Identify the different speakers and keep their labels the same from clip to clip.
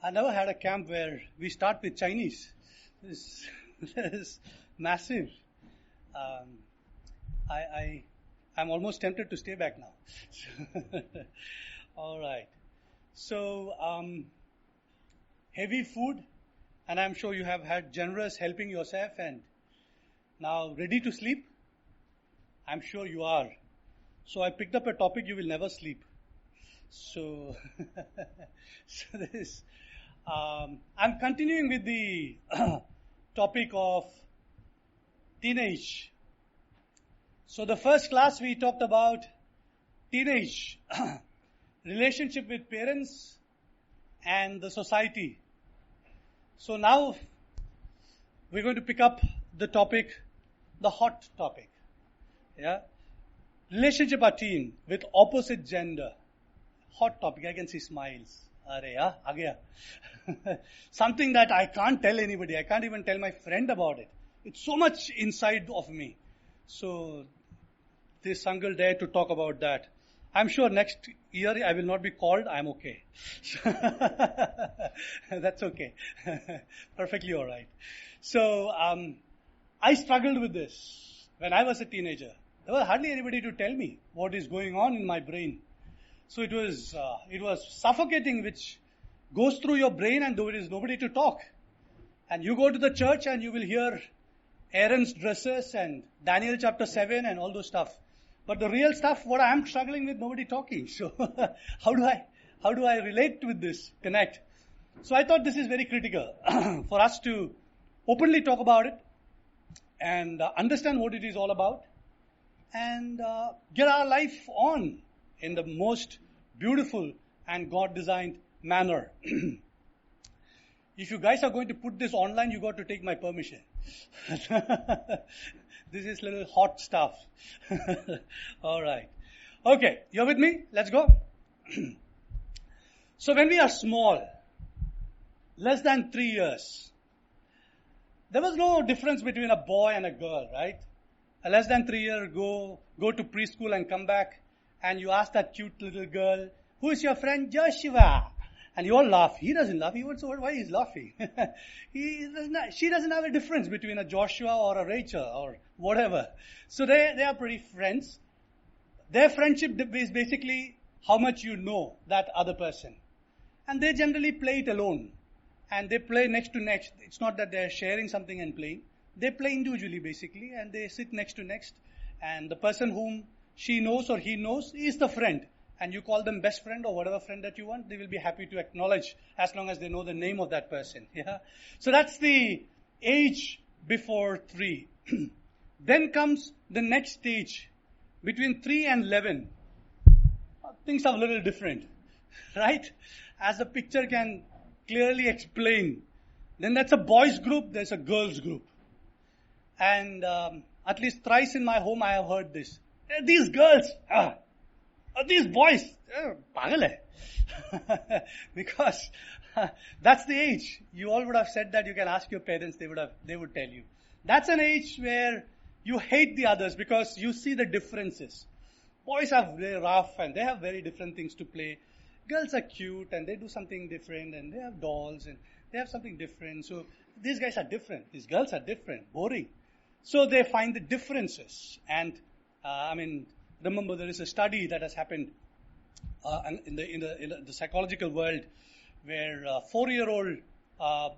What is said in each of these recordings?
Speaker 1: I never had a camp where we start with Chinese. This is massive. Um, I'm almost tempted to stay back now. All right. So, heavy food, and I'm sure you have had generous helping yourself, and now ready to sleep? I'm sure you are. So I picked up a topic: you will never sleep. So, I'm continuing with the topic of teenage. So the first class we talked about teenage, relationship with parents and the society. So now we're going to pick up the topic, the hot topic. Yeah, relationship or teen with opposite gender. Hot topic. I can see smiles. Are ya? Something that I can't tell anybody. I can't even tell my friend about it. It's so much inside of me. So this uncle dared to talk about that. I'm sure next year I will not be called. I'm okay. That's okay. Perfectly all right. So I struggled with this when I was a teenager. There was hardly anybody to tell me what is going on in my brain. So it was suffocating, which goes through your brain, and there is nobody to talk. And you go to the church and you will hear Aaron's dresses and Daniel chapter 7 and all those stuff. But the real stuff, what I am struggling with, nobody talking. So how do I relate with this, connect? So I thought this is very critical for us to openly talk about it and understand what it is all about and get our life on in the most beautiful and God-designed manner. If you guys are going to put this online, you got to take my permission. This is little hot stuff. All right. Okay, you're with me? Let's go. So when we are small, less than 3 years, there was no difference between a boy and a girl, right? A less than 3 year go to preschool and come back, and you ask that cute little girl, who is your friend? Joshua. And you all laugh. He doesn't laugh. He wants to know why he's laughing. She doesn't have a difference between a Joshua or a Rachel or whatever. So they are pretty friends. Their friendship is basically how much you know that other person. And they generally play it alone. And they play next to next. It's not that they're sharing something and playing. They play individually basically, and they sit next to next. And the person whom she knows or he knows is the friend. And you call them best friend or whatever friend that you want, they will be happy to acknowledge as long as they know the name of that person. Yeah. So that's the age before 3. Then comes the next stage. Between 3 and 11, things are a little different. Right? As the picture can clearly explain. Then that's a boys group, there's a girls group. And at least thrice in my home I have heard this. These girls, these boys, pagal hai. Because that's the age. You all would have said that. You can ask your parents, they would tell you. That's an age where you hate the others because you see the differences. Boys are very rough and they have very different things to play. Girls are cute and they do something different and they have dolls and they have something different. So these guys are different. These girls are different. Boring. So they find the differences. And remember there is a study that has happened in the psychological world where 4-year-old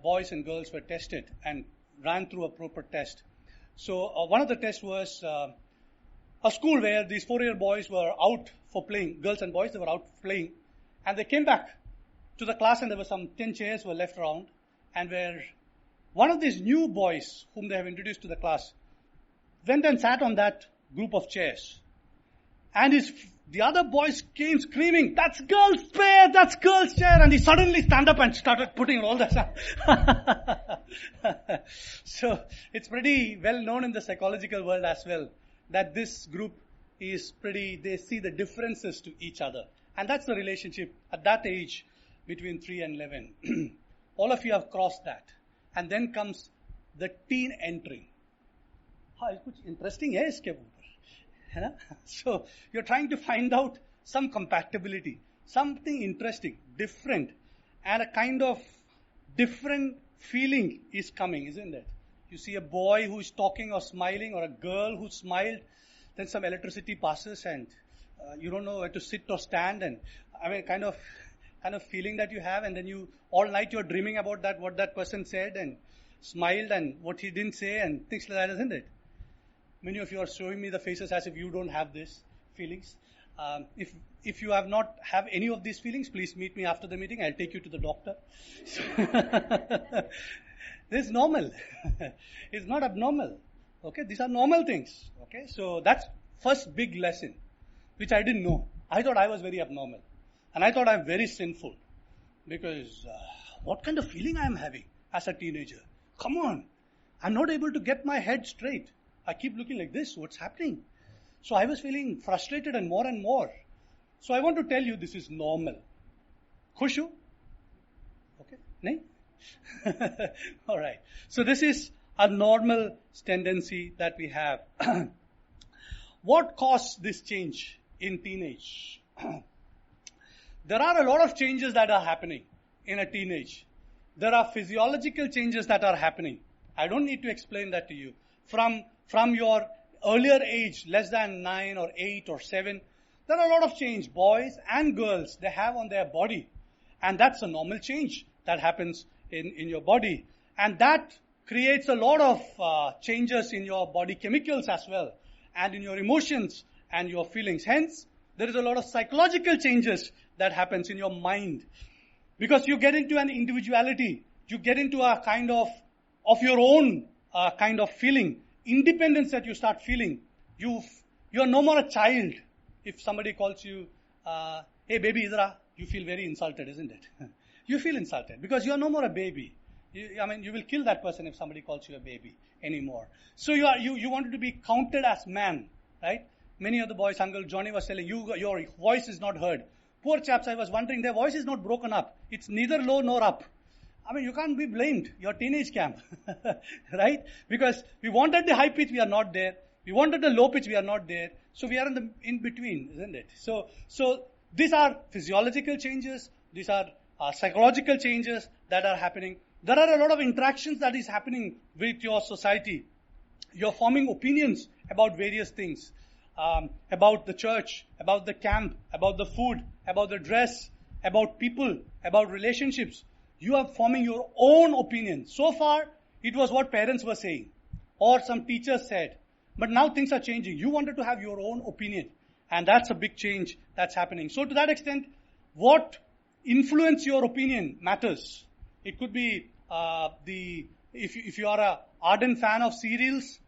Speaker 1: boys and girls were tested and ran through a proper test. So one of the tests was a school where these 4-year boys were out for playing, girls and boys, they were out playing, and they came back to the class and there were some 10 chairs were left around, and where one of these new boys whom they have introduced to the class went and sat on that group of chairs. And the other boys came screaming, that's girl's chair, that's girl's chair. And he suddenly stand up and started putting all that stuff. So it's pretty well known in the psychological world as well that this group is they see the differences to each other. And that's the relationship at that age between 3 and 11. All of you have crossed that. And then comes the teen entering. कुछ interesting है इसके ऊपर, है ना? So you're trying to find out some compatibility, something interesting, different, and a kind of different feeling is coming, isn't it? You see a boy who is talking or smiling, or a girl who smiled, then some electricity passes and you don't know where to sit or stand, and kind of feeling that you have, and then you all night you're dreaming about that, what that person said and smiled and what he didn't say and things like that, isn't it? Many of you are showing me the faces as if you don't have these feelings. If you have any of these feelings, please meet me after the meeting. I'll take you to the doctor. This is normal. It's not abnormal. Okay, these are normal things. Okay, so that's first big lesson, which I didn't know. I thought I was very abnormal, and I thought I'm very sinful, because what kind of feeling I am having as a teenager? Come on, I'm not able to get my head straight. I keep looking like this. What's happening? So I was feeling frustrated and more. So I want to tell you this is normal. Khush ho? Okay? Nahin? Alright. So this is a normal tendency that we have. What caused this change in teenage? There are a lot of changes that are happening in a teenage. There are physiological changes that are happening. I don't need to explain that to you. From your earlier age, less than 9 or 8 or 7, there are a lot of change. Boys and girls, they have on their body. And that's a normal change that happens in your body. And that creates a lot of changes in your body chemicals as well, and in your emotions and your feelings. Hence, there is a lot of psychological changes that happens in your mind. Because you get into an individuality. You get into a kind of your own kind of feeling. Independence that you start feeling. You're no more a child. If somebody calls you, hey baby, idhar, you feel very insulted, isn't it? You feel insulted because you're no more a baby. You will kill that person if somebody calls you a baby anymore. So you wanted to be counted as man, right? Many of the boys, Uncle Johnny was telling you, your voice is not heard. Poor chaps, I was wondering, their voice is not broken up. It's neither low nor up. You can't be blamed. You're teenage camp, right? Because we wanted the high pitch, we are not there. We wanted the low pitch, we are not there. So we are in between, isn't it? So these are physiological changes. These are psychological changes that are happening. There are a lot of interactions that is happening with your society. You're forming opinions about various things. About the church, about the camp, about the food, about the dress, about people, about relationships. You are forming your own opinion. So far, it was what parents were saying or some teachers said. But now things are changing. You wanted to have your own opinion. And that's a big change that's happening. So to that extent, what influence your opinion matters. It could be if you are an ardent fan of serials,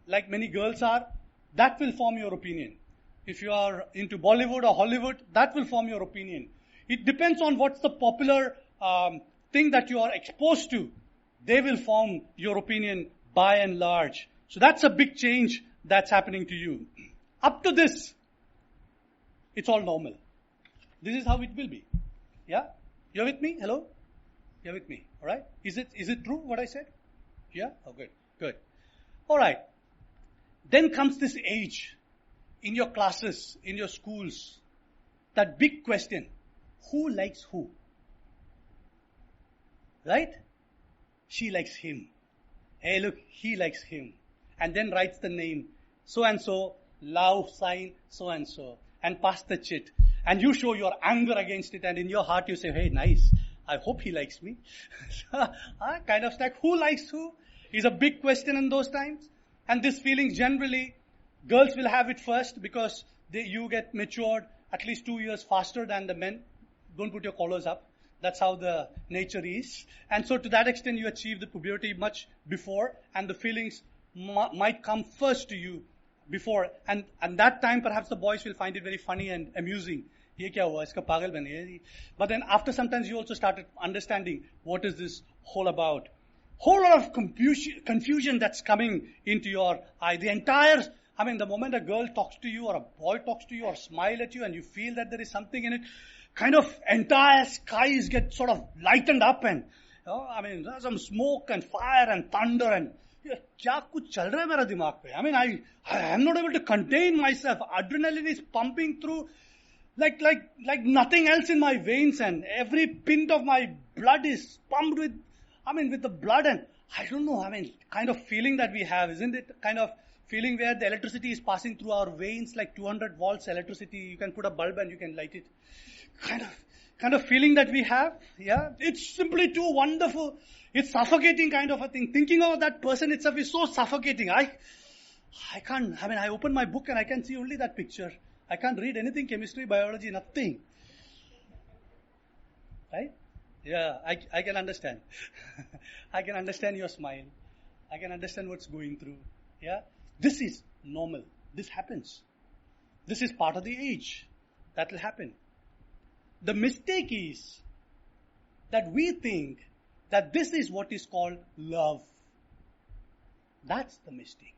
Speaker 1: like many girls are, that will form your opinion. If you are into Bollywood or Hollywood, that will form your opinion. It depends on what's the popular thing that you are exposed to. They will form your opinion by and large. So that's a big change that's happening to you. Up to this, it's all normal. This is how it will be. Yeah? You're with me? Hello? You're with me. Alright? Is it true what I said? Yeah? Oh, good. Alright. Then comes this age in your classes, in your schools. That big question. Who likes who? Right? She likes him. Hey, look, he likes him. And then writes the name. So and so, love sign, so and so. And pass the chit. And you show your anger against it. And in your heart you say, hey, nice. I hope he likes me. Kind of like, who likes who? Is a big question in those times. And this feeling generally, girls will have it first because you get matured at least 2 years faster than the men. Don't put your collars up. That's how the nature is. And so to that extent, you achieve the puberty much before, and the feelings might come first to you before. And that time, perhaps the boys will find it very funny and amusing. Ye kya hua? Iska pagal bane. But then after sometimes you also started understanding what is this whole about. Whole lot of confusion that's coming into your eye. The moment a girl talks to you or a boy talks to you or smile at you and you feel that there is something in it, kind of entire skies get sort of lightened up and, there's some smoke and fire and thunder and, kya kuch chal raha hai mera dimag pe? I am not able to contain myself. Adrenaline is pumping through. Like nothing else in my veins, and every pint of my blood is pumped with the blood, and I don't know, kind of feeling that we have, isn't it? Kind of feeling where the electricity is passing through our veins, like 200 volts electricity. You can put a bulb and you can light it. Kind of feeling that we have. Yeah. It's simply too wonderful. It's suffocating kind of a thing. Thinking of that person itself is so suffocating. I can't, I open my book and I can see only that picture. I can't read anything, chemistry, biology, nothing. Right? Yeah, I can understand. I can understand your smile. I can understand what's going through. Yeah? This is normal. This happens. This is part of the age. That will happen. The mistake is that we think that this is what is called love. That's the mistake.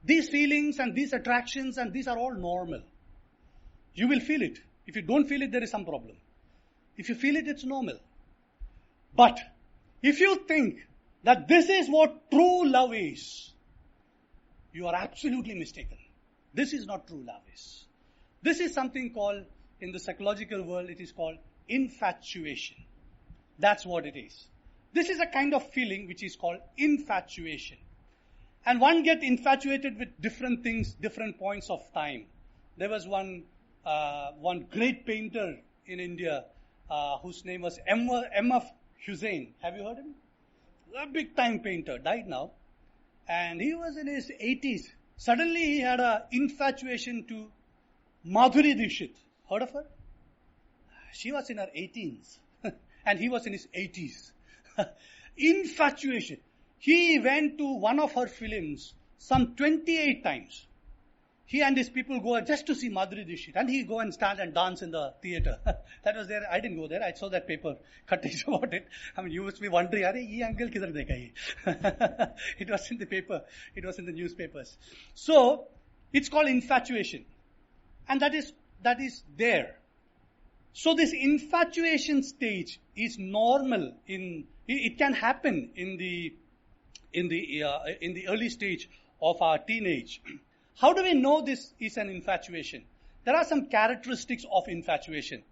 Speaker 1: These feelings and these attractions and these are all normal. You will feel it. If you don't feel it, there is some problem. If you feel it, it's normal. But if you think that this is what true love is, you are absolutely mistaken. This is not true love is. This is something called, in the psychological world, it is called infatuation. That's what it is. This is a kind of feeling which is called infatuation. And one gets infatuated with different things, different points of time. There was one great painter in India whose name was M.F. Hussain. Have you heard him? A big time painter, died now. And he was in his 80s. Suddenly he had an infatuation to Madhuri Dixit. Heard of her? She was in her 18s. And he was in his 80s. Infatuation. He went to one of her films some 28 times. He and his people go just to see Madhuri Dixit. And he go and stand and dance in the theater. That was there. I didn't go there. I saw that paper cuttage about it. You must be wondering, ye uncle kidhar dekha ye? It was in the paper. It was in the newspapers. So, it's called infatuation. And that is there. So this infatuation stage is normal it can happen in the early stage of our teenage. How do we know this is an infatuation? There are some characteristics of infatuation.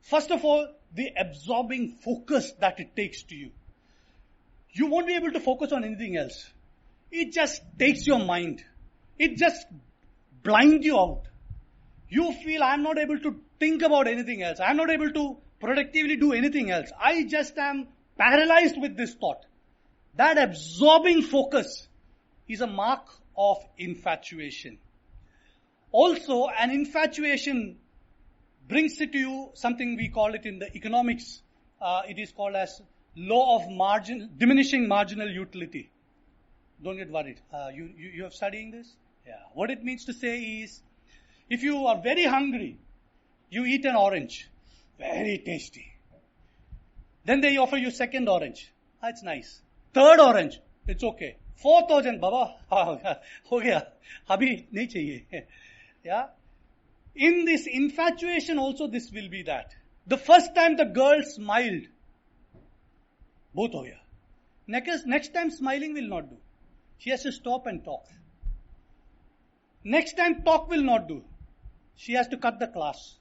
Speaker 1: First of all, the absorbing focus that it takes to you. You won't be able to focus on anything else. It just takes your mind. It just blinds you out. You feel, I'm not able to think about anything else. I'm not able to productively do anything else. I just am paralyzed with this thought. That absorbing focus is a mark of infatuation. Also, an infatuation brings it to you, something we call it in the economics, it is called as law of diminishing marginal utility. Don't get worried. You have studying this? Yeah. What it means to say is, if you are very hungry, you eat an orange. Very tasty. Then they offer you second orange. It's nice. Third orange. It's okay. Fourth orange, Baba. Ho gaya. Abhi nahi chahiye. Yeah. In this infatuation also this will be that. The first time the girl smiled, both ho gaya. Next time smiling will not do. She has to stop and talk. Next time talk will not do. She has to cut the class.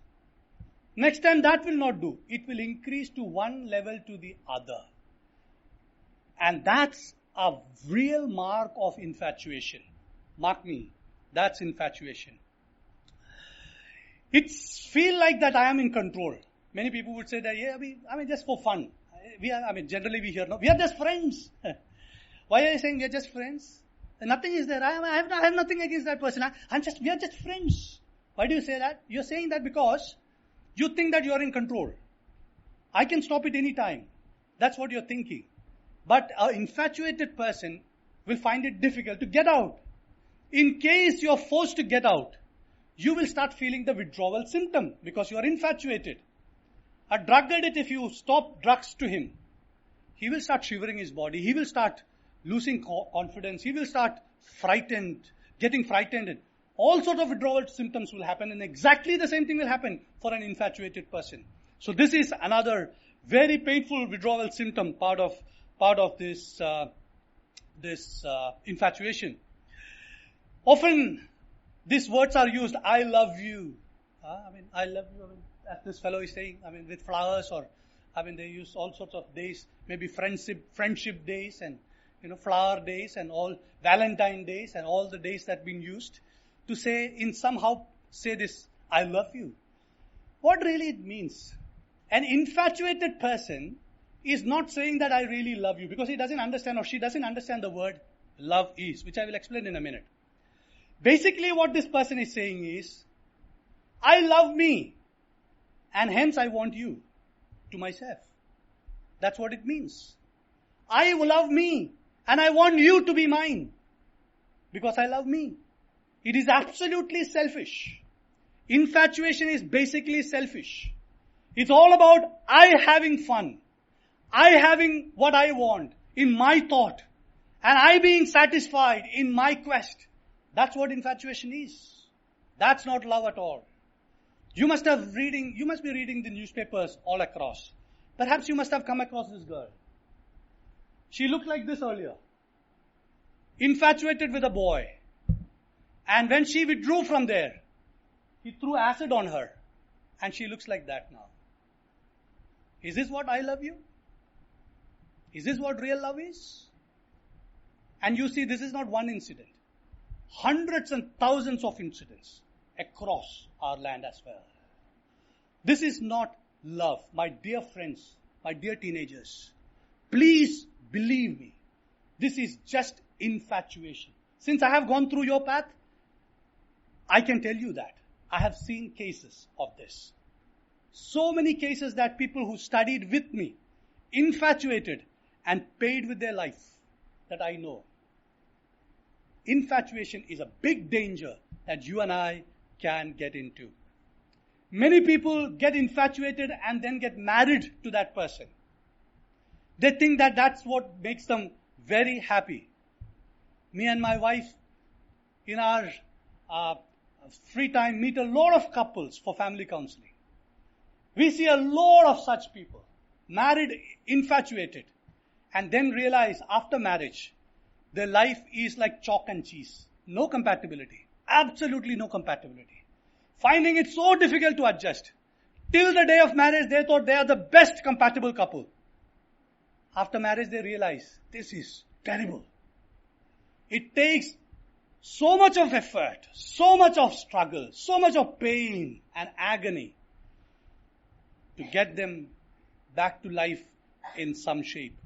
Speaker 1: Next time that will not do. It will increase to one level to the other. And that's a real mark of infatuation. Mark me. That's infatuation. It's feel like that I am in control. Many people would say that, just for fun. Generally we hear, no, we are just friends. Why are you saying we are just friends? Nothing is there. I have nothing against that person. We are just friends. Why do you say that? You're saying that because you think that you are in control. I can stop it any time. That's what you're thinking. But an infatuated person will find it difficult to get out. In case you're forced to get out, you will start feeling the withdrawal symptom because you are infatuated. A drug addict, if you stop drugs to him, he will start shivering his body. He will start losing confidence. He will start getting frightened. All sorts of withdrawal symptoms will happen, and exactly the same thing will happen for an infatuated person. So this is another very painful withdrawal symptom, part of this infatuation. Often these words are used, I love you. I love you. As this fellow is saying, with flowers or, they use all sorts of days, maybe friendship days and, flower days and all Valentine days and all the days that have been used to say this, I love you. What really it means? An infatuated person is not saying that I really love you because he doesn't understand or she doesn't understand the word love is, which I will explain in a minute. Basically what this person is saying is, I love me and hence I want you to myself. That's what it means. I love me and I want you to be mine because I love me. It is absolutely selfish. Infatuation is basically selfish. It's all about I having fun. I having what I want in my thought. And I being satisfied in my quest. That's what infatuation is. That's not love at all. You must be reading the newspapers all across. Perhaps you must have come across this girl. She looked like this earlier. Infatuated with a boy. And when she withdrew from there, he threw acid on her. And she looks like that now. Is this what I love you? Is this what real love is? And you see, this is not one incident. Hundreds and thousands of incidents across our land as well. This is not love. My dear friends, my dear teenagers, please believe me. This is just infatuation. Since I have gone through your path, I can tell you that. I have seen cases of this. So many cases that people who studied with me, infatuated and paid with their life, that I know. Infatuation is a big danger that you and I can get into. Many people get infatuated and then get married to that person. They think that that's what makes them very happy. Me and my wife, in our free time, meet a lot of couples for family counseling. We see a lot of such people, married, infatuated, and then realize after marriage, their life is like chalk and cheese. No compatibility. Absolutely no compatibility. Finding it so difficult to adjust. Till the day of marriage, they thought they are the best compatible couple. After marriage, they realize this is terrible. It takes so much of effort, so much of struggle, so much of pain and agony to get them back to life in some shape.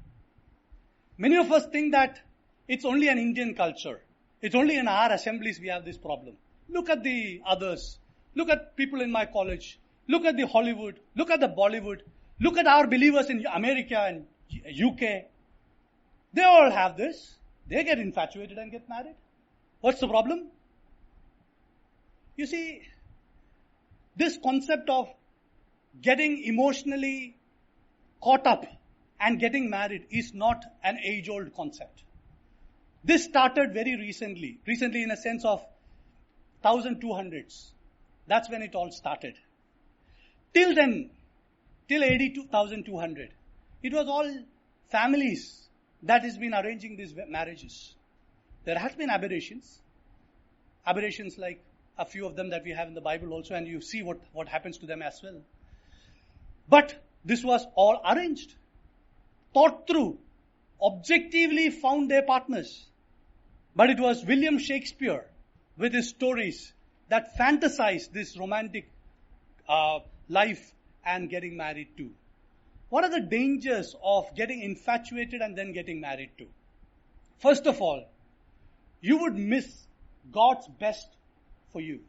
Speaker 1: Many of us think that it's only an Indian culture. It's only in our assemblies we have this problem. Look at the others. Look at people in my college. Look at the Hollywood. Look at the Bollywood. Look at our believers in America and UK. They all have this. They get infatuated and get married. What's the problem? You see, this concept of getting emotionally caught up and getting married is not an age-old concept. This started very recently in a sense of 1200s. That's when it all started. Till then, till AD 1200, it was all families that has been arranging these marriages. There has been aberrations like a few of them that we have in the Bible also, and you see what happens to them as well. But this was all arranged, thought through, objectively found their partners. But it was William Shakespeare with his stories that fantasized this romantic life and getting married too. What are the dangers of getting infatuated and then getting married too? First of all, you would miss God's best for you.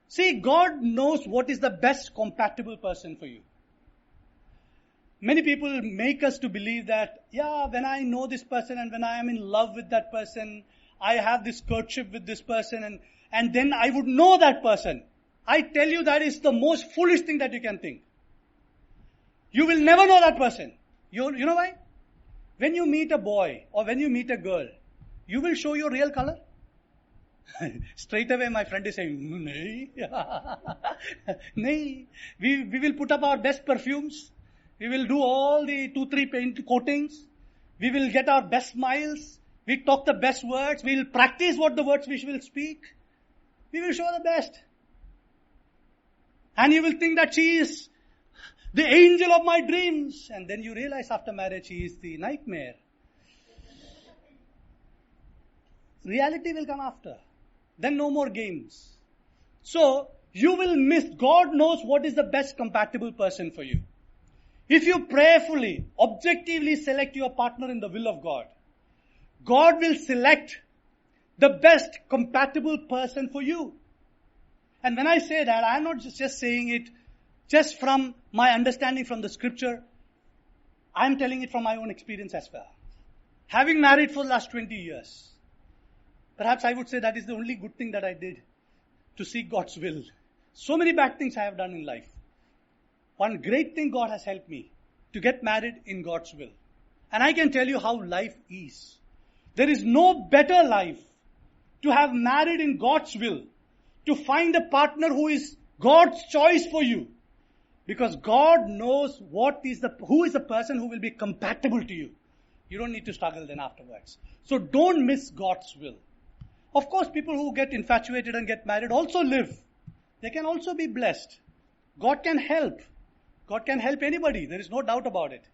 Speaker 1: See, God knows what is the best compatible person for you. Many people make us to believe that, when I know this person and when I am in love with that person, I have this courtship with this person and then I would know that person. I tell you that is the most foolish thing that you can think. You will never know that person. You know why? When you meet a boy or when you meet a girl, you will show your real color. Straight away my friend is saying, Nahi. We will put up our best perfumes. We will do all the 2-3 paint coatings. We will get our best smiles. We talk the best words. We will practice what the words we will speak. We will show the best. And you will think that she is the angel of my dreams. And then you realize after marriage, she is the nightmare. Reality will come after. Then no more games. So, you will miss. God knows what is the best compatible person for you. If you prayerfully, objectively select your partner in the will of God, God will select the best compatible person for you. And when I say that, I'm not just saying it just from my understanding from the scripture. I'm telling it from my own experience as well. Having married for the last 20 years, perhaps I would say that is the only good thing that I did to seek God's will. So many bad things I have done in life. One great thing God has helped me to get married in God's will. And I can tell you how life is. There is no better life to have married in God's will, to find a partner who is God's choice for you. Because God knows who is the person who will be compatible to you. You don't need to struggle then afterwards. So don't miss God's will. Of course, people who get infatuated and get married also live. They can also be blessed. God can help. God can help anybody. There is no doubt about it.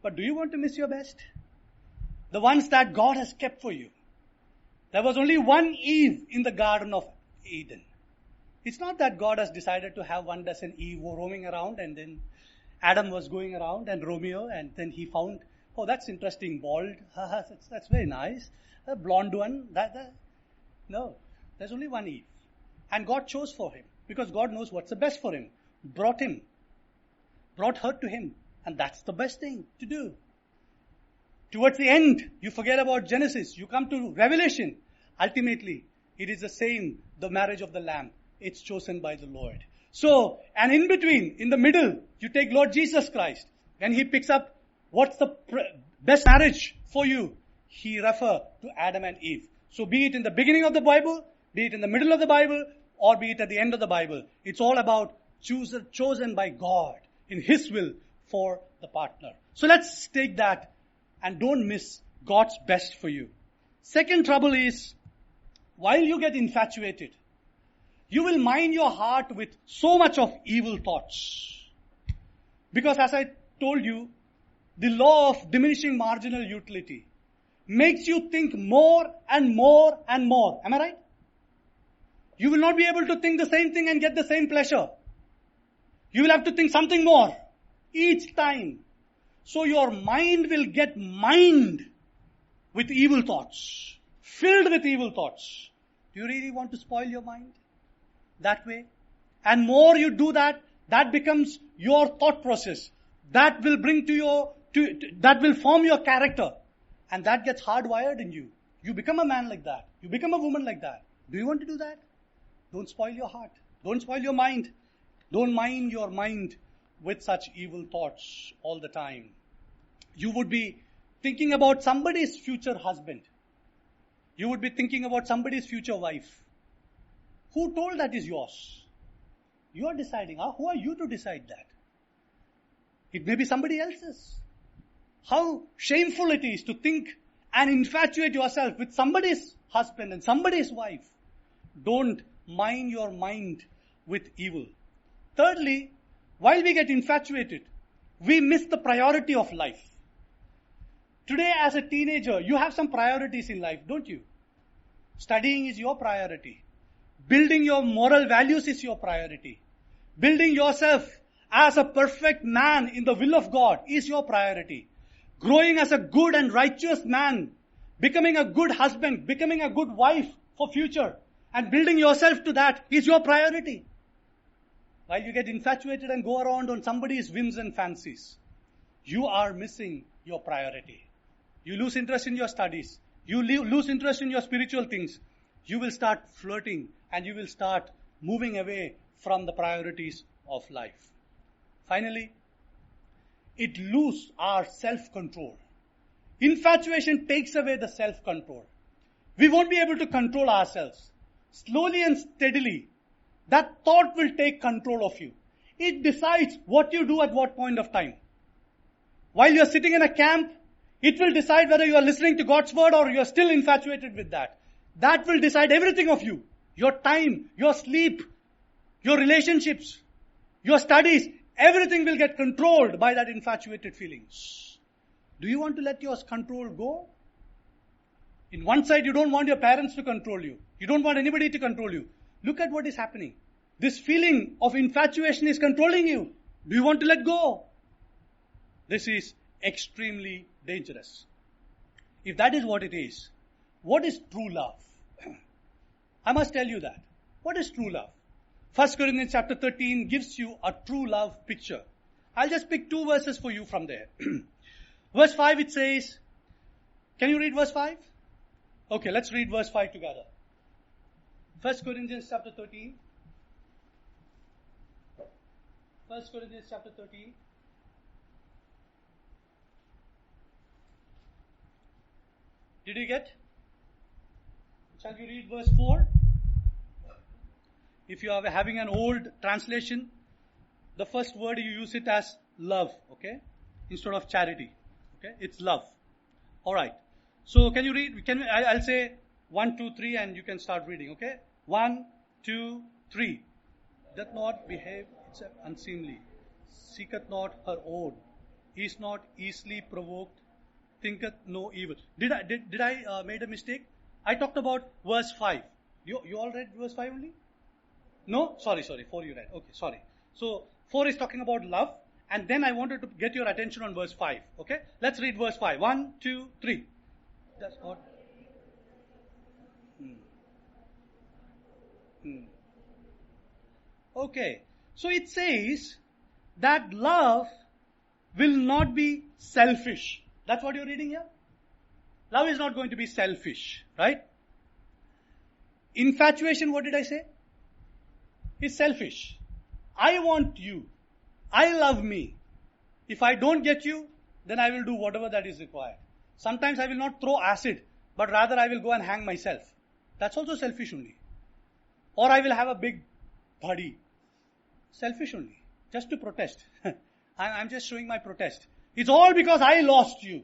Speaker 1: But do you want to miss your best? The ones that God has kept for you. There was only one Eve in the Garden of Eden. It's not that God has decided to have 12 Eve roaming around and then Adam was going around and Romeo and then he found, oh, that's interesting, bald. That's very nice. A blonde one. No, there's only one Eve. And God chose for him because God knows what's the best for him. Brought her to him. And that's the best thing to do. Towards the end, you forget about Genesis. You come to Revelation. Ultimately, it is the same, the marriage of the Lamb. It's chosen by the Lord. So, and in between, in the middle, you take Lord Jesus Christ. When he picks up what's the best marriage for you, he refers to Adam and Eve. So be it in the beginning of the Bible, be it in the middle of the Bible, or be it at the end of the Bible. It's all about chosen by God in his will for the partner. So let's take that and don't miss God's best for you. Second trouble is, while you get infatuated, you will mind your heart with so much of evil thoughts. Because as I told you, the law of diminishing marginal utility makes you think more and more and more. Am I right? You will not be able to think the same thing and get the same pleasure. You will have to think something more each time. So your mind will get mined with evil thoughts, filled with evil thoughts. Do you really want to spoil your mind that way? And more you do that, that becomes your thought process. That will bring that will form your character. And that gets hardwired in you. You become a man like that. You become a woman like that. Do you want to do that? Don't spoil your heart. Don't spoil your mind. Don't mind your mind with such evil thoughts all the time. You would be thinking about somebody's future husband. You would be thinking about somebody's future wife. Who told that is yours? You are deciding. Who are you to decide that? It may be somebody else's. How shameful it is to think and infatuate yourself with somebody's husband and somebody's wife. Don't mind your mind with evil. Thirdly, while we get infatuated, we miss the priority of life. Today as a teenager, you have some priorities in life, don't you? Studying is your priority. Building your moral values is your priority. Building yourself as a perfect man in the will of God is your priority. Growing as a good and righteous man, becoming a good husband, becoming a good wife for future, and building yourself to that is your priority. While you get infatuated and go around on somebody's whims and fancies, you are missing your priority. You lose interest in your studies. You lose interest in your spiritual things. You will start flirting and you will start moving away from the priorities of life. Finally, it loses our self-control. Infatuation takes away the self-control. We won't be able to control ourselves. Slowly and steadily, that thought will take control of you. It decides what you do at what point of time. While you are sitting in a camp, it will decide whether you are listening to God's word or you are still infatuated with that. That will decide everything of you. Your time, your sleep, your relationships. your studies, everything will get controlled by that infatuated feelings. Do you want to let your control go? In one side, you don't want your parents to control you. You don't want anybody to control you. Look at what is happening. This feeling of infatuation is controlling you. Do you want to let go? This is extremely dangerous. If that is what it is, what is true love? I must tell you that. What is true love? 1 Corinthians chapter 13 gives you a true love picture. I'll just pick 2 verses for you from there. Verse 5 it says, can you read verse 5? Okay, let's read verse 5 together. 1 Corinthians chapter 13. 1 Corinthians chapter 13. Did you get? Shall we read verse 4? If you are having an old translation, the first word you use it as love, okay? Instead of charity, okay? It's love. Alright. So can you read? I'll say 1, 2, 3 and you can start reading, okay? 1, 2, 3. Doth not behave itself unseemly, seeketh not her own, is not easily provoked, thinketh no evil. Did I made a mistake? I talked about verse 5. You all read verse 5 only? No? Sorry. 4 you read. Okay, sorry. So 4 is talking about love, and then I wanted to get your attention on verse 5. Okay? Let's read verse 5. 1, 2, 3. That's what. Okay. So it says that love will not be selfish. That's what you're reading here? Love is not going to be selfish, right? Infatuation, what did I say? Is selfish. I want you. I love me. If I don't get you, then I will do whatever that is required. Sometimes I will not throw acid, but rather I will go and hang myself. That's also selfish only. Or I will have a big body. Selfish only. Just to protest. I'm just showing my protest. It's all because I lost you.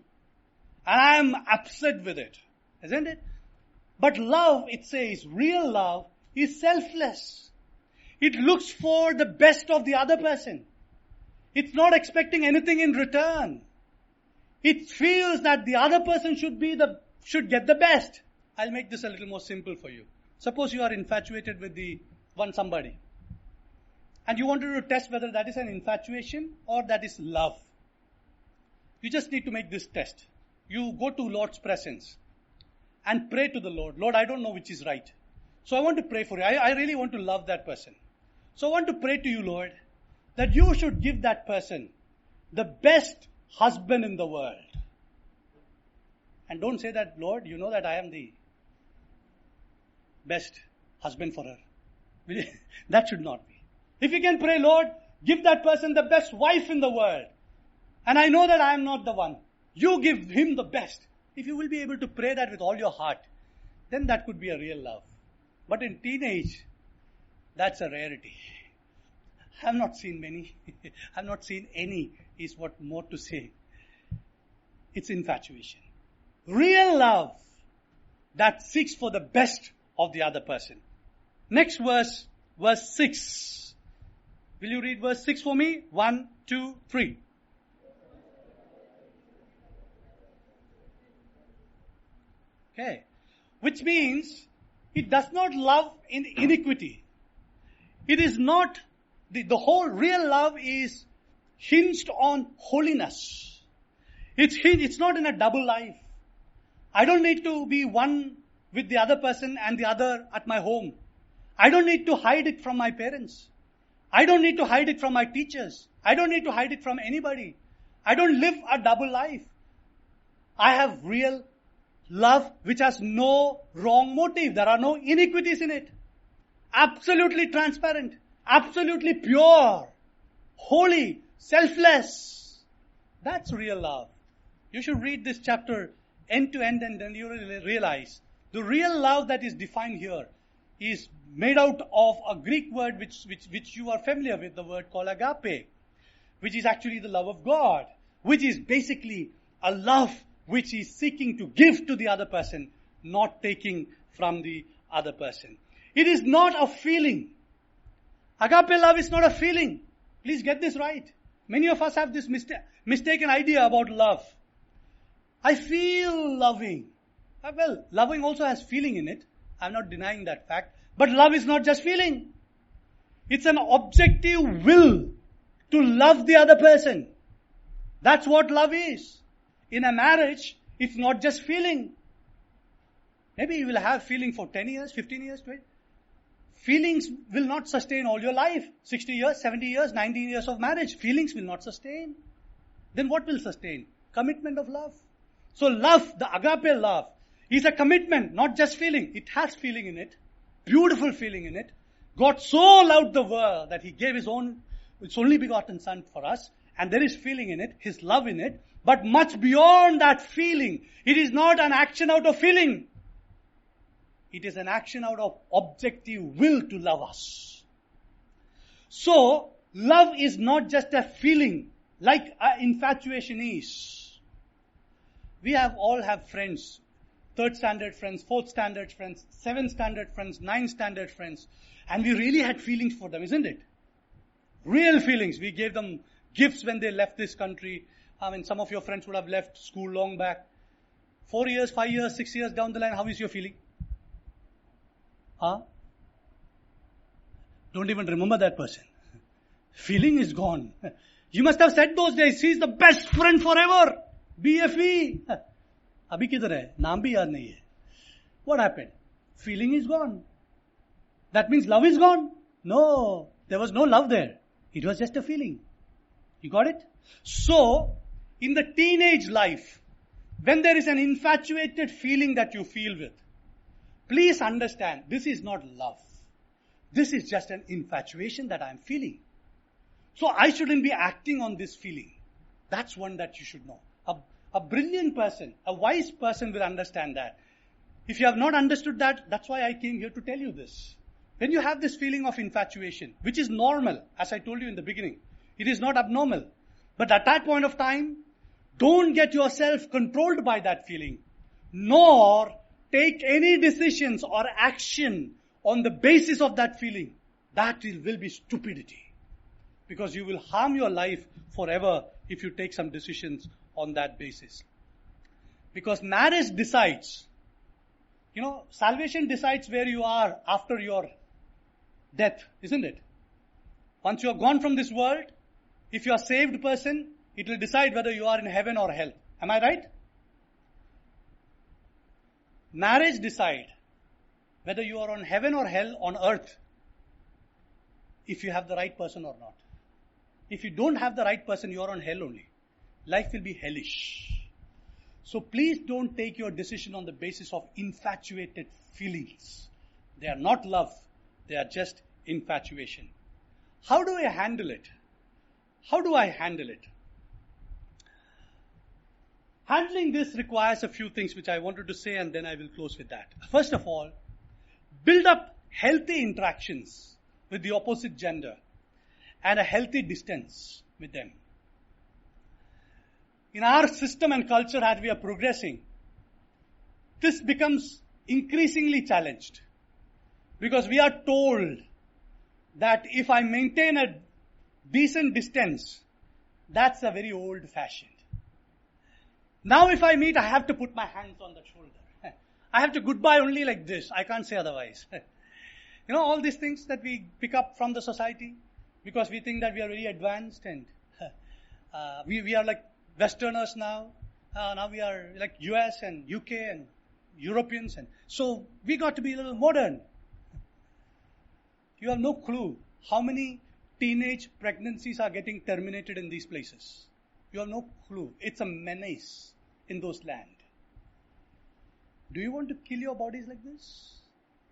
Speaker 1: And I am upset with it. Isn't it? But love, it says, real love is selfless. It looks for the best of the other person. It's not expecting anything in return. It feels that the other person should get the best. I'll make this a little more simple for you. Suppose you are infatuated with somebody. And you wanted to test whether that is an infatuation or that is love. You just need to make this test. You go to Lord's presence and pray to the Lord. Lord, I don't know which is right. So I want to pray for you. I really want to love that person. So I want to pray to you, Lord, that you should give that person the best husband in the world. And don't say that, Lord, you know that I am the best husband for her. That should not be. If you can pray, Lord, give that person the best wife in the world. And I know that I am not the one. You give him the best. If you will be able to pray that with all your heart, then that could be a real love. But in teenage, that's a rarity. I have not seen many. I have not seen any, is what more to say. It's infatuation. Real love that seeks for the best of the other person. Next verse 6. Will you read verse 6 for me? 1, 2, 3. Okay. Which means it does not love in iniquity. It is not, the whole real love is hinged on holiness. It's not in a double life. I don't need to be one with the other person and the other at my home. I don't need to hide it from my parents. I don't need to hide it from my teachers. I don't need to hide it from anybody. I don't live a double life. I have real love which has no wrong motive. There are no iniquities in it. Absolutely transparent. Absolutely pure. Holy. Selfless. That's real love. You should read this chapter end to end and then you will realize the real love that is defined here is made out of a Greek word which you are familiar with, the word called agape, which is actually the love of God, which is basically a love which is seeking to give to the other person, not taking from the other person. It is not a feeling. Agape love is not a feeling. Please get this right. Many of us have this mistaken idea about love. I feel loving. Well, loving also has feeling in it. I'm not denying that fact. But love is not just feeling. It's an objective will to love the other person. That's what love is. In a marriage, it's not just feeling. Maybe you will have feeling for 10 years, 15 years, 20. Feelings will not sustain all your life. 60 years, 70 years, 90 years of marriage. Feelings will not sustain. Then what will sustain? Commitment of love. So love, the agape love, is a commitment, not just feeling. It has feeling in it. Beautiful feeling in it. God so loved the world that He gave His only begotten Son for us. And there is feeling in it, His love in it. But much beyond that feeling, it is not an action out of feeling. It is an action out of objective will to love us. So, love is not just a feeling like infatuation is. We all have friends. 3rd standard friends, 4th standard friends, 7th standard friends, 9th standard friends. And we really had feelings for them, isn't it? Real feelings. We gave them gifts when they left this country. Some of your friends would have left school long back. 4 years, 5 years, 6 years down the line, how is your feeling? Don't even remember that person. Feeling is gone. You must have said those days, he is the best friend forever. BFE. Abhi kidhar hai? Naam bhi yaad nahi hai. What happened? Feeling is gone. That means love is gone? No. There was no love there. It was just a feeling. You got it? So, in the teenage life, when there is an infatuated feeling that you feel with, please understand, this is not love. This is just an infatuation that I am feeling. So I shouldn't be acting on this feeling. That's one that you should know. A brilliant person, a wise person will understand that. If you have not understood that, that's why I came here to tell you this. When you have this feeling of infatuation, which is normal, as I told you in the beginning, it is not abnormal. But at that point of time, don't get yourself controlled by that feeling, nor take any decisions or action on the basis of that feeling. That will be stupidity. Because you will harm your life forever if you take some decisions on that basis. Because marriage decides, salvation decides where you are after your death, isn't it? Once you are gone from this world, if you are a saved person, it will decide whether you are in heaven or hell. Am I right? Marriage decides whether you are on heaven or hell on earth, if you have the right person or not. If you don't have the right person, you are on hell only. Life will be hellish. So please don't take your decision on the basis of infatuated feelings. They are not love. They are just infatuation. How do I handle it? How do I handle it? Handling this requires a few things which I wanted to say, and then I will close with that. First of all, build up healthy interactions with the opposite gender and a healthy distance with them. In our system and culture as we are progressing, this becomes increasingly challenged because we are told that if I maintain a decent distance, that's a very old-fashioned. Now if I meet, I have to put my hands on the shoulder. I have to goodbye only like this. I can't say otherwise. All these things that we pick up from the society because we think that we are very advanced and we are like Westerners now. Now we are like US and UK and Europeans. And so we got to be a little modern. You have no clue how many teenage pregnancies are getting terminated in these places. You have no clue. It's a menace in those lands. Do you want to kill your bodies like this?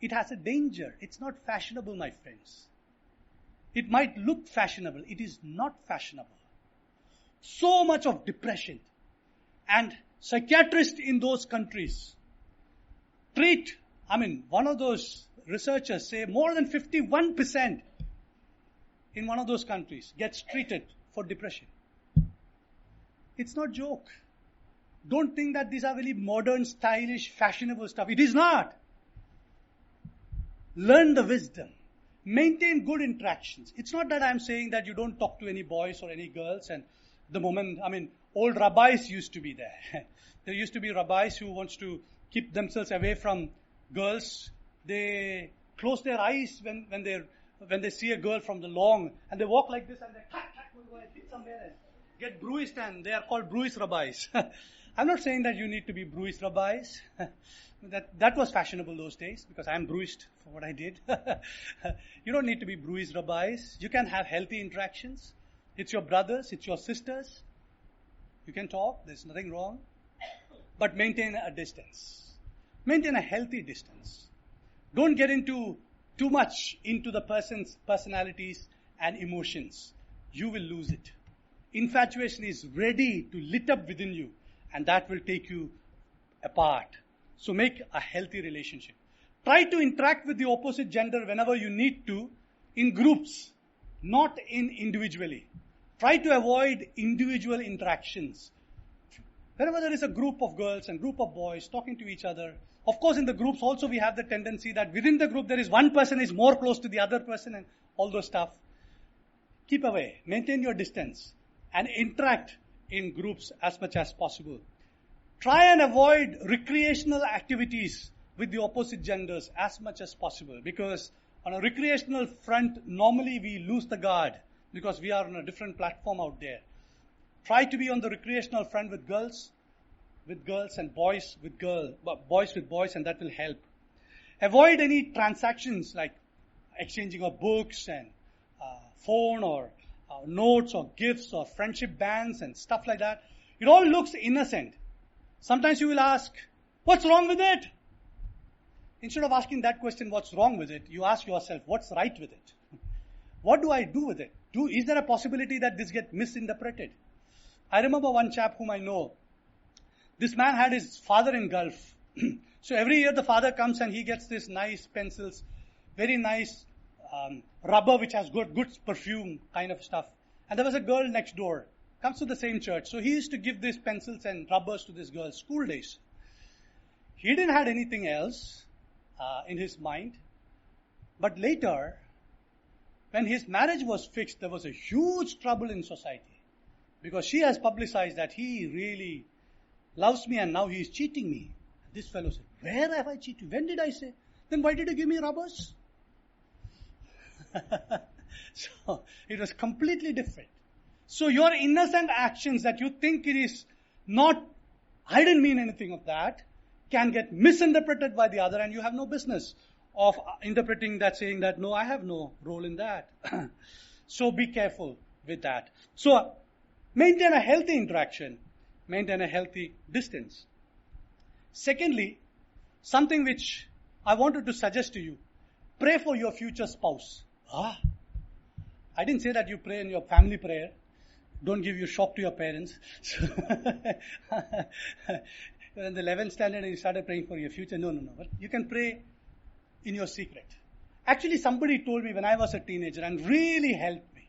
Speaker 1: It has a danger. It's not fashionable, my friends. It might look fashionable. It is not fashionable. So much of depression. And psychiatrists in those countries one of those researchers say more than 51% in one of those countries gets treated for depression. It's not joke. Don't think that these are very modern, stylish, fashionable stuff. It is not. Learn the wisdom. Maintain good interactions. It's not that I'm saying that you don't talk to any boys or any girls, and old rabbis used to be there. There used to be rabbis who wants to keep themselves away from girls. They close their eyes when they see a girl from the long, and they walk like this, and they will go and hit somewhere and get bruised, and they are called bruised rabbis. I'm not saying that you need to be bruised rabbis. That was fashionable those days, because I'm bruised for what I did. You don't need to be bruised rabbis. You can have healthy interactions. It's your brothers, it's your sisters. You can talk, there's nothing wrong. But maintain a distance. Maintain a healthy distance. Don't get into too much into the person's personalities and emotions. You will lose it. Infatuation is ready to lit up within you, and that will take you apart. So make a healthy relationship. Try to interact with the opposite gender whenever you need to, in groups, not individually. Try to avoid individual interactions. Whenever there is a group of girls and group of boys talking to each other, of course in the groups also we have the tendency that within the group there is one person is more close to the other person and all those stuff. Keep away. Maintain your distance and interact in groups as much as possible. Try and avoid recreational activities with the opposite genders as much as possible, because on a recreational front, normally we lose the guard because we are on a different platform out there. Try to be on the recreational front with girls and boys with boys, and that will help. Avoid any transactions like exchanging of books and phone or notes or gifts or friendship bands and stuff like that. It all looks innocent. Sometimes you will ask, what's wrong with it? Instead of asking that question, what's wrong with it, you ask yourself, what's right with it? What do I do with it? Is there a possibility that this gets misinterpreted? I remember one chap whom I know. This man had his father in Gulf. So every year the father comes and he gets this nice pencils, very nice rubber which has good perfume kind of stuff. And there was a girl next door, comes to the same church. So he used to give these pencils and rubbers to this girl, school days. He didn't have anything else in his mind. But later, when his marriage was fixed, there was a huge trouble in society. Because she has publicized that he really loves me and now he is cheating me. This fellow said, where have I cheated? When did I say? Then why did you give me rubbers? So it was completely different. So your innocent actions that you think it is not, I didn't mean anything of that, can get misinterpreted by the other, and you have no business of interpreting that, saying that, no, I have no role in that. So be careful with that. So maintain a healthy interaction. Maintain a healthy distance. Secondly, something which I wanted to suggest to you, pray for your future spouse. I didn't say that you pray in your family prayer. Don't give you shock to your parents. In the 11th standard, you started praying for your future. No. But you can pray in your secret. Actually, somebody told me when I was a teenager and really helped me.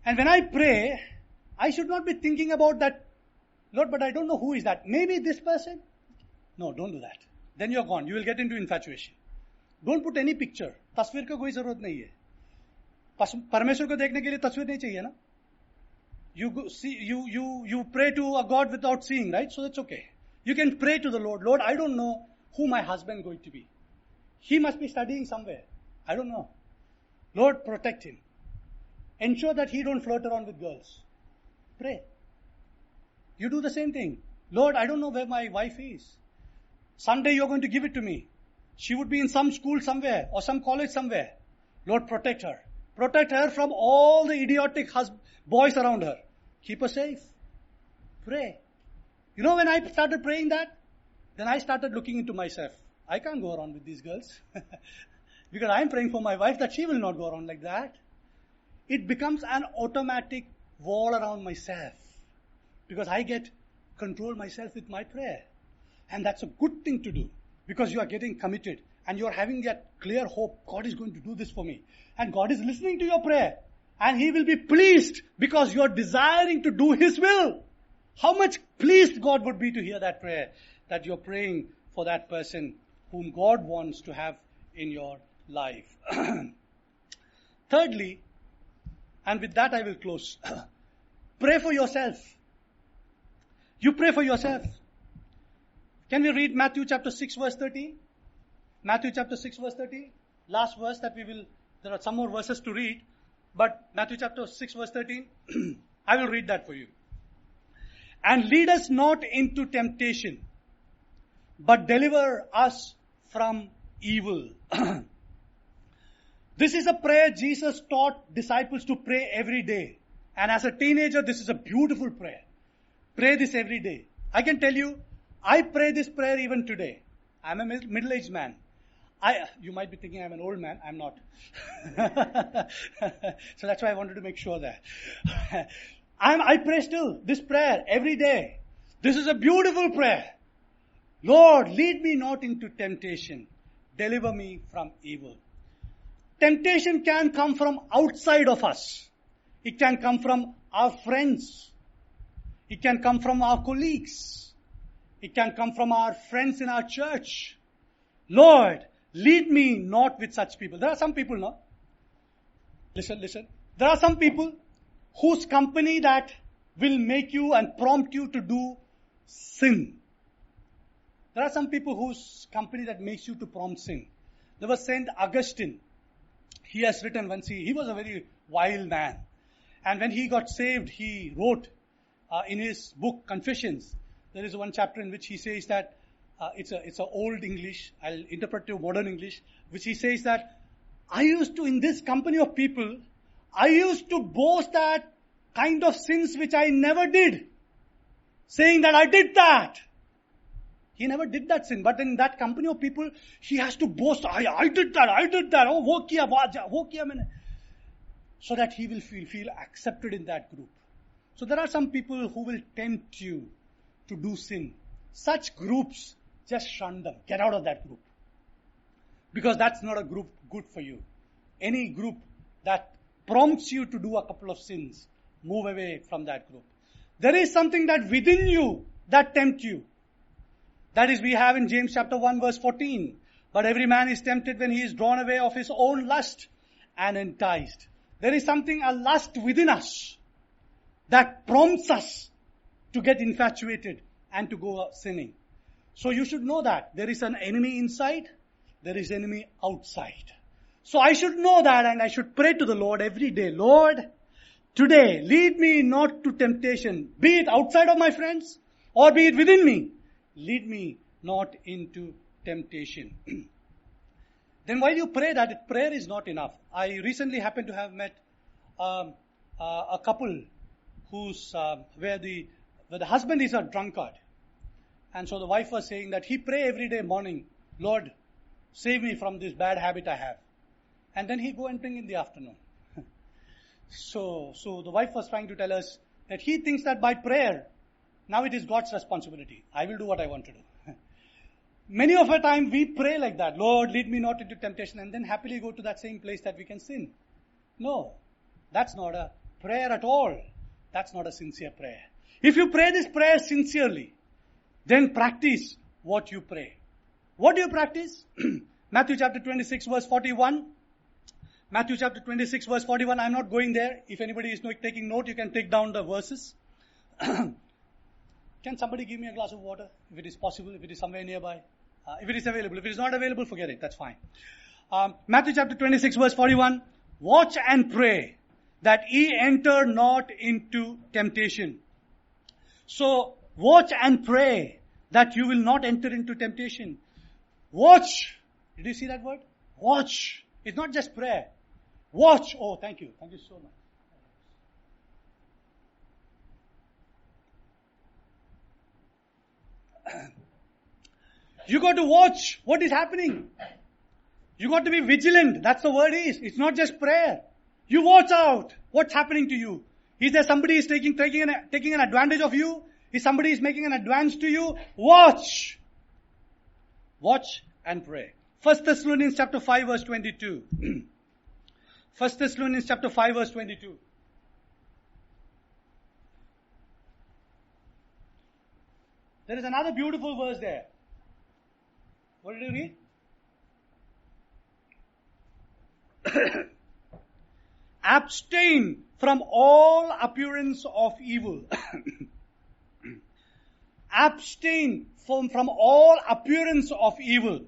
Speaker 1: And when I pray, I should not be thinking about that, Lord, but I don't know who is that. Maybe this person? No, don't do that. Then you're gone. You will get into infatuation. Don't put any picture. तस्वीर का कोई जरूरत नहीं है. परमेश्वर को देखने के लिए तस्वीर नहीं चाहिए ना? You pray to a God without seeing, right? So that's okay. You can pray to the Lord. Lord, I don't know who my husband is going to be. He must be studying somewhere. I don't know. Lord, protect him. Ensure that he don't flirt around with girls. Pray. You do the same thing. Lord, I don't know where my wife is. Someday you're going to give it to me. She would be in some school somewhere or some college somewhere. Lord, protect her. Protect her from all the idiotic boys around her. Keep her safe. Pray. You know, when I started praying that, then I started looking into myself. I can't go around with these girls. Because I'm praying for my wife that she will not go around like that. It becomes an automatic wall around myself. Because I control myself with my prayer. And that's a good thing to do. Because you are getting committed. And you are having that clear hope. God is going to do this for me. And God is listening to your prayer. And He will be pleased because you are desiring to do His will. How much pleased God would be to hear that prayer. That you are praying for that person whom God wants to have in your life. Thirdly, and with that I will close, pray for yourself. You pray for yourself. Can we read Matthew chapter 6 verse 13? Matthew chapter 6 verse 13. Last verse that we will, there are some more verses to read, but Matthew chapter 6 verse 13, I will read that for you. And lead us not into temptation, but deliver us from evil. This is a prayer Jesus taught disciples to pray every day. And as a teenager, this is a beautiful prayer. Pray this every day. I can tell you, I pray this prayer even today. I'm a middle-aged man. You might be thinking I'm an old man. I'm not. So that's why I wanted to make sure that. I pray still this prayer every day. This is a beautiful prayer. Lord, lead me not into temptation. Deliver me from evil. Temptation can come from outside of us. It can come from our friends. It can come from our colleagues. It can come from our friends in our church. Lord, lead me not with such people. There are some people, no? Listen. There are some people whose company that will make you and prompt you to do sin. There are some people whose company that makes you to prompt sin. There was Saint Augustine. He has written once, he was a very wild man. And when he got saved, he wrote in his book Confessions, there is one chapter in which he says that, it's a old English, I'll interpret to modern English, which he says that, in this company of people, I used to boast at kind of sins which I never did. Saying that I did that. He never did that sin, but in that company of people, he has to boast, I did that, oh, wo kiya, maine. So that he will feel accepted in that group. So there are some people who will tempt you to do sin. Such groups, just shun them. Get out of that group. Because that's not a group good for you. Any group that prompts you to do a couple of sins, move away from that group. There is something that within you that tempts you. That is, we have in James chapter 1 verse 14. But every man is tempted when he is drawn away of his own lust and enticed. There is something, a lust within us that prompts us to get infatuated and to go sinning. So you should know that there is an enemy inside, there is enemy outside. So I should know that and I should pray to the Lord every day. Lord, today lead me not to temptation, be it outside of my friends or be it within me. Lead me not into temptation. Then while you pray that, prayer is not enough. I recently happened to have met a couple where the husband is a drunkard. And so the wife was saying that he pray every day morning, Lord, save me from this bad habit I have. And then he go and drink in the afternoon. So the wife was trying to tell us that he thinks that by prayer, now it is God's responsibility. I will do what I want to do. Many of our time we pray like that. Lord, lead me not into temptation, and then happily go to that same place that we can sin. No, that's not a prayer at all. That's not a sincere prayer. If you pray this prayer sincerely, then practice what you pray. What do you practice? Matthew chapter 26 verse 41. Matthew chapter 26 verse 41. I'm not going there. If anybody is taking note, you can take down the verses. Can somebody give me a glass of water? If it is possible, if it is somewhere nearby. If it is available. If it is not available, forget it. That's fine. Matthew chapter 26 verse 41. Watch and pray that ye enter not into temptation. So, watch and pray that you will not enter into temptation. Watch. Did you see that word? Watch. It's not just prayer. Watch. Oh, thank you. Thank you so much. You got to watch what is happening. You got to be vigilant. That's the word is. It's not just prayer. You watch out. What's happening to you? Is there somebody is taking an advantage of you? Is somebody is making an advance to you? Watch. Watch and pray. 1 Thessalonians chapter 5 verse 22. 1 Thessalonians chapter 5 verse 22. There is another beautiful verse there. What did you read? Abstain from all appearance of evil. Abstain from all appearance of evil.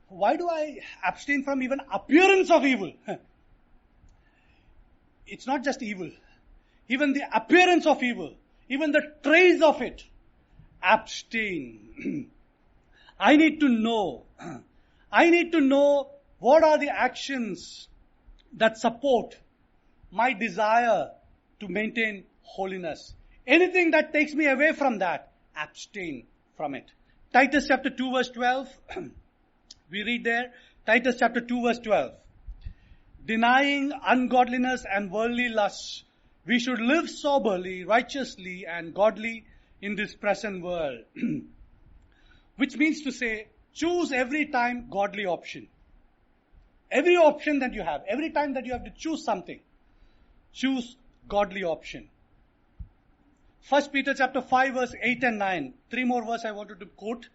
Speaker 1: Why do I abstain from even appearance of evil? It's not just evil. Even the appearance of evil, even the trace of it, abstain. I need to know what are the actions that support my desire to maintain holiness. Anything that takes me away from that, abstain from it. Titus chapter 2 verse 12, we read there, Titus chapter 2 verse 12. Denying ungodliness and worldly lusts, we should live soberly, righteously and godly in this present world. Which means to say, choose every time godly option. Every option that you have, every time that you have to choose something, choose godly option. 1 Peter chapter 5 verse 8 and 9. 3 more verses I wanted to quote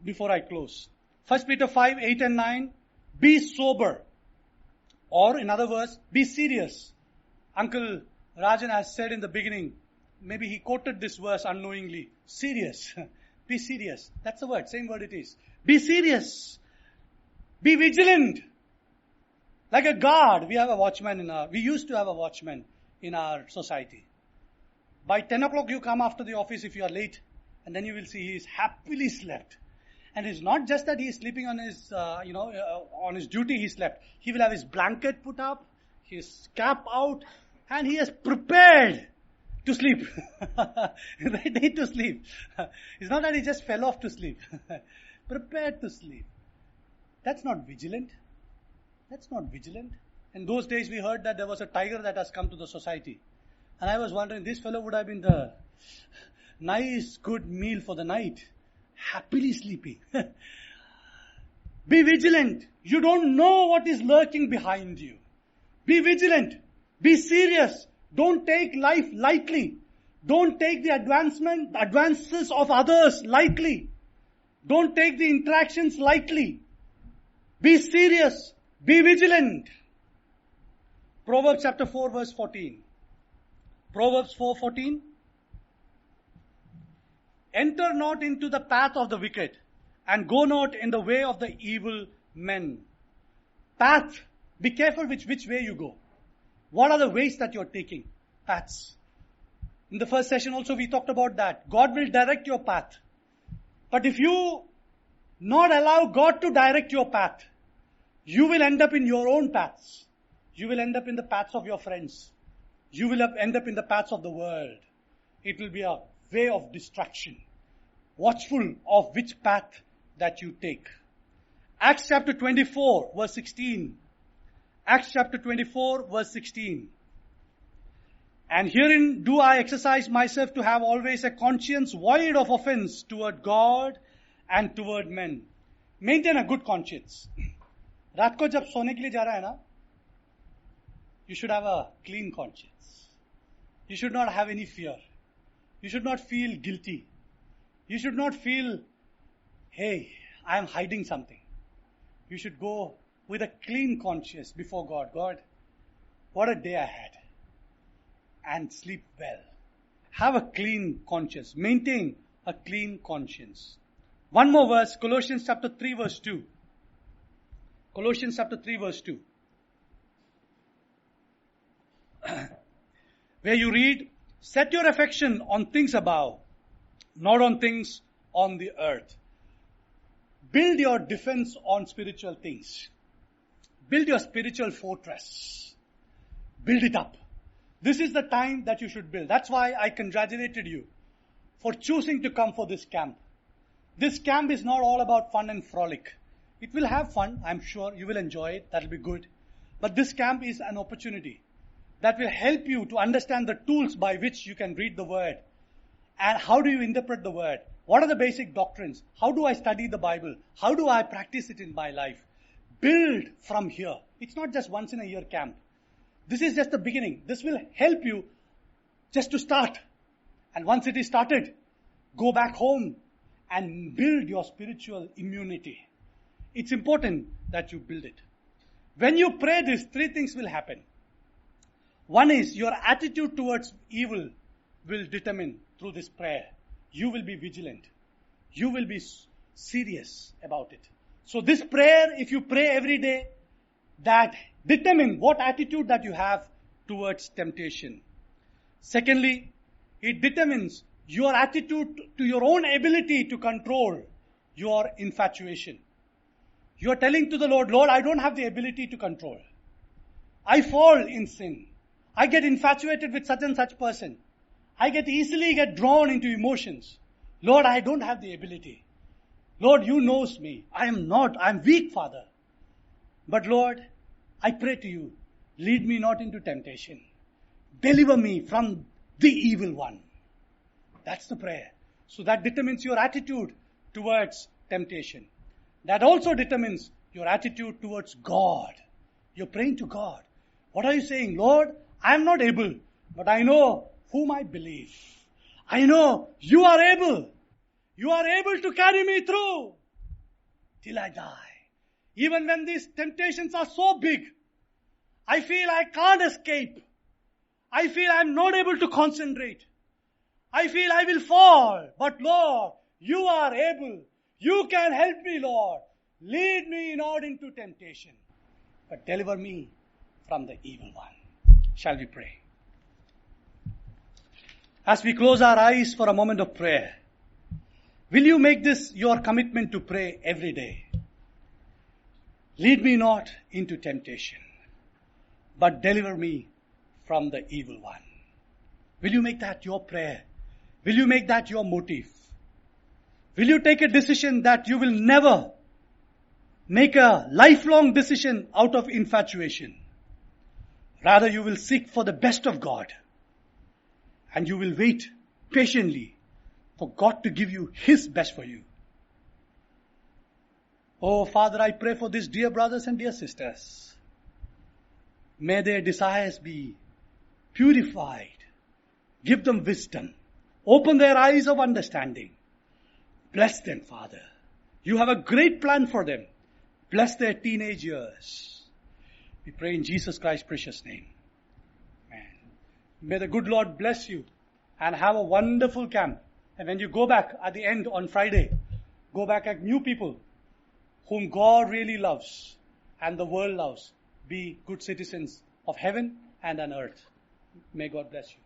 Speaker 1: before I close. 1 Peter 5, 8 and 9. Be sober. Or in other words, be serious. Uncle Rajan has said in the beginning, maybe he quoted this verse unknowingly. Serious. Be serious. That's the word. Same word it is. Be serious. Be vigilant. Like a guard. We used to have a watchman in our society. By 10 o'clock you come after the office if you are late, and then you will see he is happily slept. And it's not just that he is sleeping on his, on his duty he slept. He will have his blanket put up, his cap out, and he is prepared to sleep. Ready to sleep. It's not that he just fell off to sleep. Prepared to sleep. That's not vigilant. That's not vigilant. In those days we heard that there was a tiger that has come to the society. And I was wondering, this fellow would have been the nice, good meal for the night. Happily sleeping. Be vigilant. You don't know what is lurking behind you. Be vigilant. Be serious. Don't take life lightly. Don't take the advances of others lightly. Don't take the interactions lightly. Be serious. Be vigilant. Proverbs chapter 4 verse 14. Proverbs 4:14. Enter not into the path of the wicked, and go not in the way of the evil men. Path. Be careful which way you go. What are the ways that you're taking? Paths. In the first session also we talked about that. God will direct your path. But if you not allow God to direct your path, you will end up in your own paths. You will end up in the paths of your friends. You will end up in the paths of the world. It will be a way of destruction. Watchful of which path that you take. Acts chapter 24 verse 16. Acts chapter 24 verse 16. And herein do I exercise myself to have always a conscience void of offense toward God and toward men. Maintain a good conscience. रात को जब सोने के लिए जा रहा है ना, you should have a clean conscience. You should not have any fear. You should not feel guilty. You should not feel, hey, I am hiding something. You should go with a clean conscience before God. God, what a day I had. And sleep well. Have a clean conscience. Maintain a clean conscience. One more verse, Colossians chapter 3 verse 2. Colossians chapter 3 verse 2. Where you read, set your affection on things above, not on things on the earth. Build your defense on spiritual things. Build your spiritual fortress. Build it up. This is the time that you should build. That's why I congratulated you for choosing to come for this camp. This camp is not all about fun and frolic. It will have fun, I'm sure. You will enjoy it. That'll be good. But this camp is an opportunity that will help you to understand the tools by which you can read the word. And how do you interpret the word? What are the basic doctrines? How do I study the Bible? How do I practice it in my life? Build from here. It's not just once in a year camp. This is just the beginning. This will help you just to start. And once it is started, go back home and build your spiritual immunity. it's important that you build it. When you pray this, three things will happen. One is your attitude towards evil will determine through this prayer. You will be vigilant. You will be serious about it. So this prayer, if you pray every day, that determine what attitude that you have towards temptation. Secondly, it determines your attitude to your own ability to control your infatuation. You are telling to the Lord, Lord, I don't have the ability to control. I fall in sin. I get infatuated with such and such person. I easily get drawn into emotions. Lord, I don't have the ability. Lord, you knows me. I'm weak, Father. But Lord, I pray to you, lead me not into temptation. Deliver me from the evil one. That's the prayer. So that determines your attitude towards temptation. That also determines your attitude towards God. You're praying to God. What are you saying? Lord, I'm not able, but I know whom I believe. I know you are able. You are able to carry me through till I die. Even when these temptations are so big, I feel I can't escape. I feel I'm not able to concentrate. I feel I will fall. But Lord, you are able. You can help me, Lord. Lead me not into temptation, but deliver me from the evil one. Shall we pray? As we close our eyes for a moment of prayer, will you make this your commitment to pray every day? Lead me not into temptation, but deliver me from the evil one. Will you make that your prayer? Will you make that your motive? Will you take a decision that you will never make a lifelong decision out of infatuation? Rather, you will seek for the best of God. And you will wait patiently for God to give you His best for you. Oh, Father, I pray for these dear brothers and dear sisters. May their desires be purified. Give them wisdom. Open their eyes of understanding. Bless them, Father. You have a great plan for them. Bless their teenage years. We pray in Jesus Christ's precious name. Amen. May the good Lord bless you and have a wonderful camp. And when you go back at the end on Friday, go back as new people whom God really loves and the world loves. Be good citizens of heaven and on earth. May God bless you.